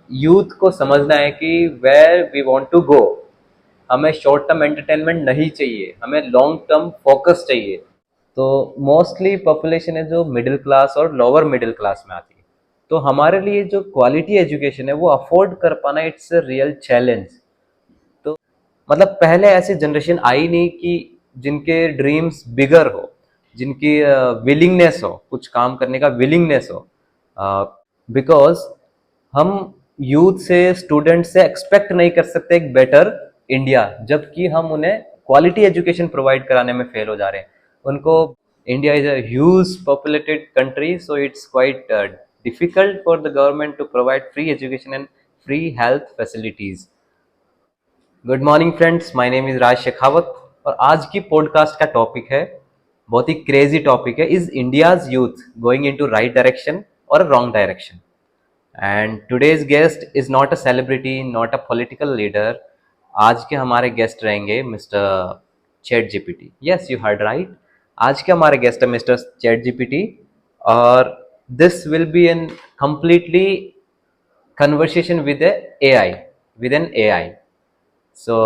Youth को समझना है कि where we want to go. हमें शॉर्ट टर्म एंटरटेनमेंट नहीं चाहिए, हमें लॉन्ग टर्म फोकस चाहिए। तो मोस्टली पॉपुलेशन है जो मिडिल क्लास और लोअर मिडिल क्लास में आती है। तो हमारे लिए जो क्वालिटी एजुकेशन है वो अफोर्ड कर पाना, इट्स अ रियल चैलेंज। तो मतलब पहले ऐसी जनरेशन आई नहीं कि जिनके ड्रीम्स बिगर हो, जिनकी विलिंगनेस हो, कुछ काम करने का विलिंगनेस हो। बिकॉज हम यूथ से, स्टूडेंट से एक्सपेक्ट नहीं कर सकते एक बेटर इंडिया, जबकि हम उन्हें क्वालिटी एजुकेशन प्रोवाइड कराने में फेल हो जा रहे हैं उनको। India is a huge populated country, so it's quite difficult for the government to provide free education and free health facilities. Good morning friends, my name is Raj Shekhawat और आज की पॉडकास्ट का टॉपिक है, बहुत ही क्रेजी टॉपिक है, is India's youth going into right direction और wrong direction. And today's guest is not a celebrity, not a political leader. आज के हमारे गेस्ट रहेंगे mister chat GPT. Yes, you heard right. आज के हमारे गेस्ट है मिस्टर चैट जीपीटी। और this will be an completely conversation with a AI, with an AI. So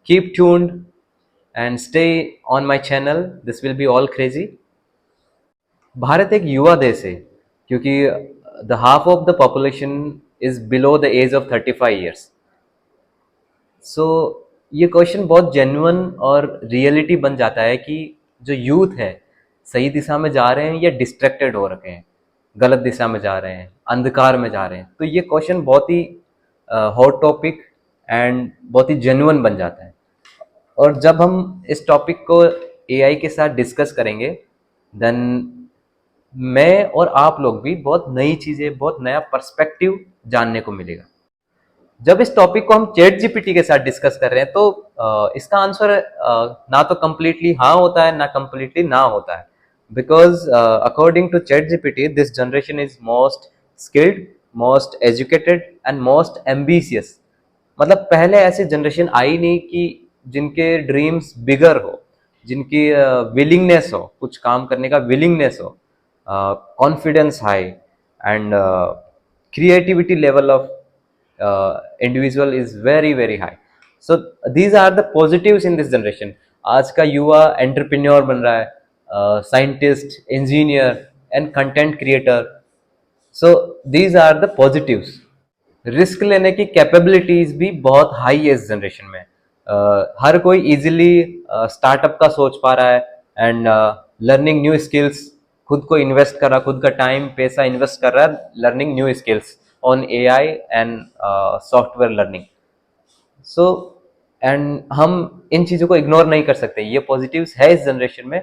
keep tuned and stay on my channel. This will be all crazy. Bharat एक युवा देश है क्योंकि the half of the population is below the age of 35 years. So ये question बहुत genuine और reality बन जाता है कि जो यूथ है सही दिशा में जा रहे हैं या डिस्ट्रैक्टेड हो रखे हैं, गलत दिशा में जा रहे हैं, अंधकार में जा रहे हैं। तो ये क्वेश्चन बहुत ही हॉट टॉपिक एंड बहुत ही जेन्युइन बन जाता है। और जब हम इस टॉपिक को एआई के साथ डिस्कस करेंगे, देन मैं और आप लोग भी बहुत नई चीज़ें, बहुत नया पर्सपेक्टिव जानने को मिलेगा। जब इस टॉपिक को हम चैट जीपीटी के साथ डिस्कस कर रहे हैं तो इसका आंसर ना तो कम्प्लीटली हाँ होता है, ना कम्प्लीटली ना होता है। Because according to chat GPT this generation is most skilled, most educated and most ambitious. मतलब पहले ऐसी जनरेशन आई नहीं कि जिनके ड्रीम्स बिगर हो, जिनकी विलिंगनेस हो, कुछ काम करने का विलिंगनेस हो, confidence high and creativity level of individual is very very high. So these are the positives in this generation. आज का युवा एंटरप्रेन्योर बन रहा है, scientist, engineer and content creator. So these are the positives. Risk लेने की capabilities भी बहुत हाई है इस जनरेशन में। हर कोई इजीली स्टार्टअप का सोच पा रहा है एंड लर्निंग न्यू स्किल्स, खुद को इन्वेस्ट कर रहा, खुद का टाइम पैसा इन्वेस्ट कर रहा है learning new skills on AI and software learning. So and हम इन चीज़ों को इग्नोर नहीं कर सकते, ये पॉजिटिव्स है इस जनरेशन में।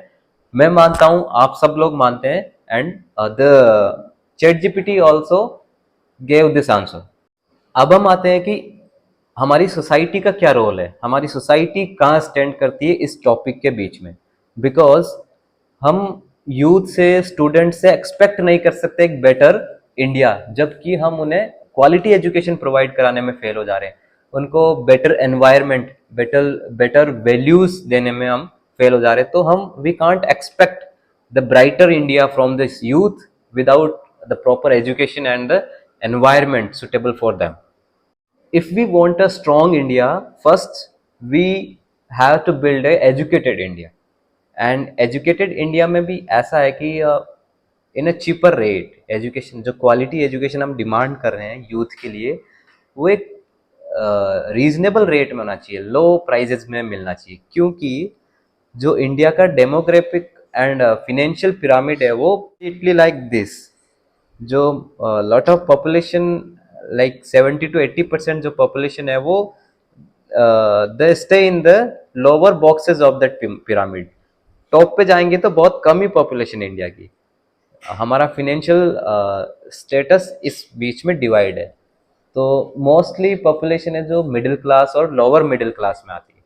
मैं मानता हूँ, आप सब लोग मानते हैं and the chat GPT also gave this answer. अब हम आते हैं कि हमारी सोसाइटी का क्या रोल है, हमारी सोसाइटी कहाँ स्टैंड करती है इस टॉपिक के बीच में। बिकॉज हम यूथ से, स्टूडेंट से एक्सपेक्ट नहीं कर सकते एक बेटर इंडिया, जबकि हम उन्हें क्वालिटी एजुकेशन प्रोवाइड कराने में फेल हो जा रहे हैं। उनको better environment, better better values देने में हम फेल हो जा रहे हैं। तो हम we can't expect the brighter India from this youth without the proper education and the environment suitable for them. If we want a strong India, first we have to build a educated India. And educated India में भी ऐसा है कि इन a cheaper rate education, जो quality education हम demand कर रहे हैं यूथ के लिए, वो एक रीजनेबल रेट में होना चाहिए, लो प्राइजेस में मिलना चाहिए। क्योंकि जो इंडिया का डेमोग्राफिक एंड फिनेंशियल पिरामिड है वो इटली लाइक दिस। जो lot of population, like 70 to 80% जो पॉपुलेशन है वो they stay in the lower boxes of that pyramid. Top पे जाएंगे तो बहुत कम ही पॉपुलेशन इंडिया की। हमारा फिनेंशियल स्टेटस इस बीच में डिवाइड है। तो मोस्टली पॉपुलेशन है जो मिडिल क्लास और लोअर मिडिल क्लास में आती है।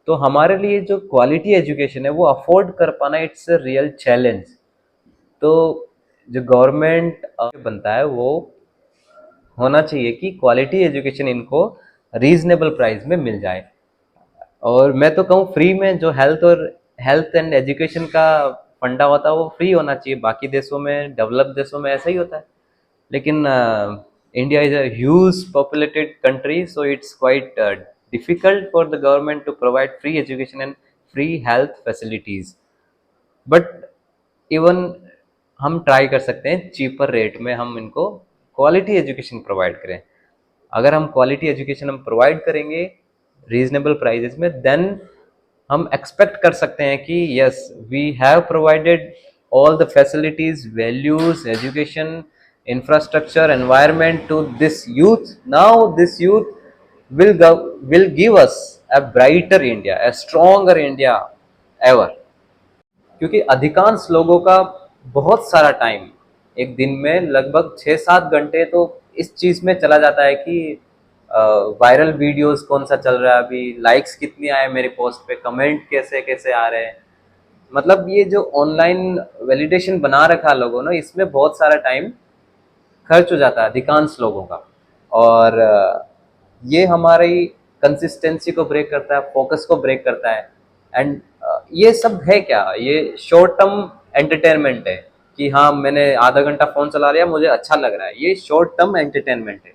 तो हमारे लिए जो क्वालिटी एजुकेशन है वो अफोर्ड कर पाना, इट्स अ रियल चैलेंज। तो जो गवर्नमेंट बनता है वो होना चाहिए कि क्वालिटी एजुकेशन इनको रीजनेबल प्राइस में मिल जाए। और मैं तो कहूँ फ्री में, जो हेल्थ एंड एजुकेशन का फंडा होता है वो फ्री होना चाहिए। बाकी देशों में, डेवलप देशों में ऐसा ही होता है। लेकिन India is a huge populated country, so it's quite difficult for the government to provide free education and free health facilities. But even हम ट्राई कर सकते हैं चीपर रेट में हम इनको क्वालिटी एजुकेशन प्रोवाइड करें. अगर हम क्वालिटी एजुकेशन हम प्रोवाइड करेंगे रीजनेबल प्राइजेस में, देन हम एक्सपेक्ट कर सकते हैं कि yes we have provided all the facilities, values, education, infrastructure, environment to this youth. Now this youth will give us a brighter India, a stronger India ever. क्योंकि अधिकांश लोगों का बहुत सारा टाइम एक दिन में लगभग 6-7 घंटे तो इस चीज में चला जाता है कि वायरल वीडियोस कौन सा चल रहा है, अभी लाइक्स कितनी आए मेरे पोस्ट पे, कमेंट कैसे कैसे आ रहे हैं. मतलब ये जो ऑनलाइन वैलिडेशन बना रखा लोगों ने, इसमें बहुत सारा टाइम खर्च हो जाता है अधिकांश लोगों का. और ये हमारी कंसिस्टेंसी को ब्रेक करता है, फोकस को ब्रेक करता है. एंड ये सब है क्या, ये शॉर्ट टर्म एंटरटेनमेंट है कि हाँ मैंने आधा घंटा फोन चला लिया मुझे अच्छा लग रहा है, ये शॉर्ट टर्म एंटरटेनमेंट है.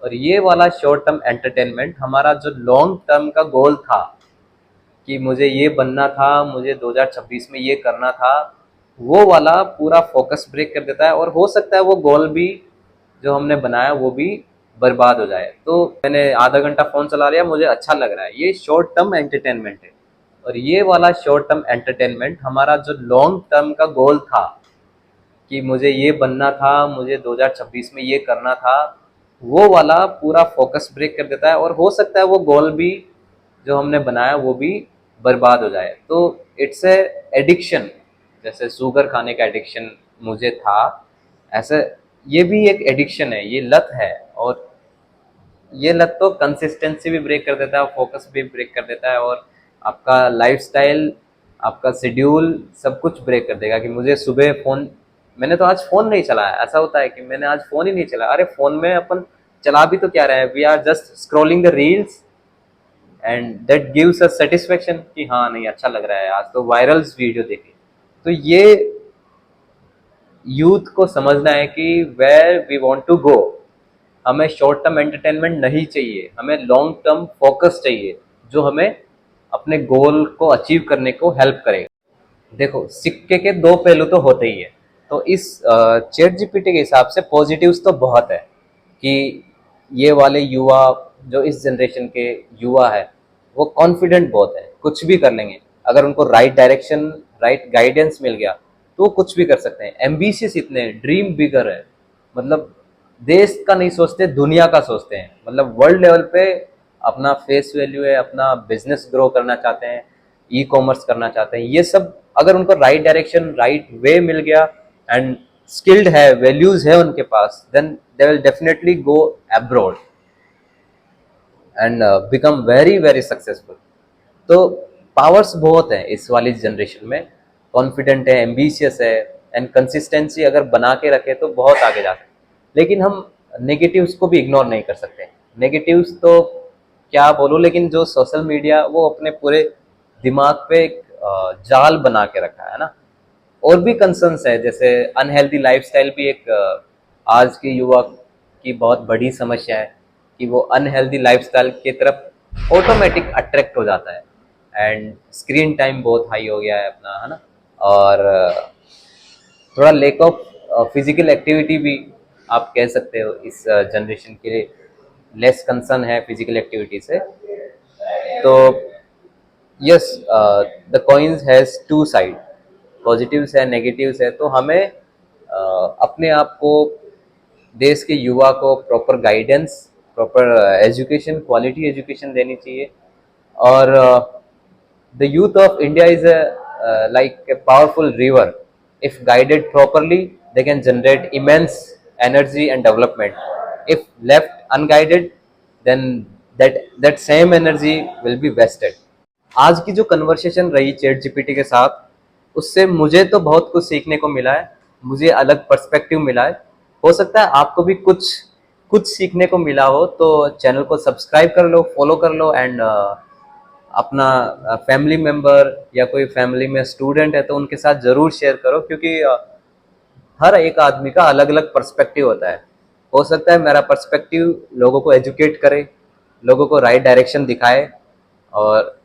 और ये वाला शॉर्ट टर्म एंटरटेनमेंट हमारा जो लॉन्ग टर्म का गोल था कि मुझे ये बनना था, मुझे 2026 में ये करना था, वो वाला पूरा फोकस ब्रेक कर देता है. और हो सकता है वो गोल भी जो हमने बनाया वो भी बर्बाद हो जाए. तो मैंने आधा घंटा फोन चला लिया मुझे अच्छा लग रहा है, ये शॉर्ट टर्म एंटरटेनमेंट है. और ये वाला शॉर्ट टर्म एंटरटेनमेंट हमारा जो लॉन्ग टर्म का गोल था कि मुझे ये बनना था, मुझे 2026 में ये करना था, वो वाला पूरा फोकस ब्रेक कर देता है. और हो सकता है वो गोल भी जो हमने बनाया वो भी बर्बाद हो जाए. तो इट्स ए एडिक्शन, जैसे शुगर खाने का एडिक्शन मुझे था, ऐसे ये भी एक एडिक्शन है, ये लत है. और ये लत तो कंसिस्टेंसी भी ब्रेक कर देता है, फोकस भी ब्रेक कर देता है, और आपका लाइफस्टाइल, आपका शेड्यूल सब कुछ ब्रेक कर देगा. कि मुझे सुबह फोन, मैंने तो आज फोन नहीं चलाया, ऐसा होता है कि मैंने आज फोन ही नहीं चलाया. अरे फोन में अपन चला भी तो क्या रहे हैं, we are just scrolling the reels and that gives a satisfaction कि हाँ नहीं अच्छा लग रहा है, आज तो वायरल्स वीडियो देखे. तो ये यूथ को समझना है कि where we want to go, हमें शॉर्ट टर्म एंटरटेनमेंट नहीं चाहिए, हमें लॉन्ग टर्म फोकस चाहिए जो हमें अपने गोल को अचीव करने को हेल्प करेगा. देखो सिक्के के दो पहलू तो होते ही है. तो इस चैट जीपीटी के हिसाब से पॉजिटिव्स तो बहुत है कि ये वाले युवा, जो इस जनरेशन के युवा है, वो कॉन्फिडेंट बहुत है, कुछ भी कर लेंगे अगर उनको राइट डायरेक्शन, राइट गाइडेंस मिल गया तो वो कुछ भी कर सकते हैं. एम्बिशियस इतने, ड्रीम बिगर है, मतलब देश का नहीं सोचते दुनिया का सोचते हैं. मतलब वर्ल्ड लेवल पे अपना फेस वैल्यू है, अपना बिजनेस ग्रो करना चाहते हैं, ई कॉमर्स करना चाहते हैं. ये सब अगर उनको राइट डायरेक्शन, राइट वे मिल गया एंड स्किल्ड है, वैल्यूज है उनके पास, then they will definitely go abroad and become very very successful. तो पावर्स बहुत है इस वाली जनरेशन में, कॉन्फिडेंट है, एम्बिशियस है, एंड कंसिस्टेंसी अगर बना के रखे तो बहुत आगे जा सकते. लेकिन हम नेगेटिव्स को भी इग्नोर नहीं कर सकते. नेगेटिव्स तो क्या बोलूं, लेकिन जो सोशल मीडिया वो अपने पूरे दिमाग पे एक जाल बना के रखा है ना. और भी कंसर्न्स है, जैसे अनहेल्दी लाइफस्टाइल भी एक आज के युवा की बहुत बड़ी समस्या है कि वो अनहेल्दी लाइफस्टाइल की तरफ ऑटोमेटिक अट्रैक्ट हो जाता है. एंड स्क्रीन टाइम बहुत हाई हो गया है अपना, है ना. और थोड़ा लेक ऑफ फिजिकल एक्टिविटी भी आप कह सकते हो इस जनरेशन के लिए, लेस कंसर्न है फिजिकल एक्टिविटी से. तो yes, the coins has two side, positives है, नेगेटिव्स है. तो हमें अपने आप को, देश के युवा को proper guidance, proper education, quality education देनी चाहिए. और the youth of India is like a powerful river. If guided properly, they can generate immense energy and development. If left unguided, then that same energy will be wasted. आज की जो conversation रही chat GPT के साथ, उससे मुझे तो बहुत कुछ सीखने को मिला है, मुझे अलग पर्सपेक्टिव मिला है. हो सकता है आपको भी कुछ कुछ सीखने को मिला हो. तो चैनल को सब्सक्राइब कर लो, फॉलो कर लो, एंड अपना फैमिली मेम्बर या कोई फैमिली में स्टूडेंट है तो उनके साथ ज़रूर शेयर करो. क्योंकि हर एक आदमी का अलग अलग पर्सपेक्टिव होता है. हो सकता है मेरा पर्सपेक्टिव लोगों को एजुकेट करे, लोगों को राइट डायरेक्शन दिखाए। और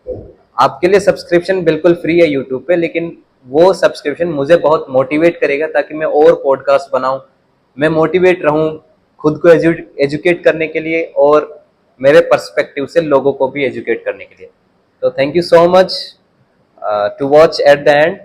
आपके लिए सब्सक्रिप्शन बिल्कुल फ्री है यूट्यूब पे, लेकिन वो सब्सक्रिप्शन मुझे बहुत मोटिवेट करेगा ताकि मैं और पॉडकास्ट बनाऊं, मैं मोटिवेट रहूं खुद को एजुकेट करने के लिए और मेरे पर्सपेक्टिव से लोगों को भी एजुकेट करने के लिए। तो thank you so much to watch at the and.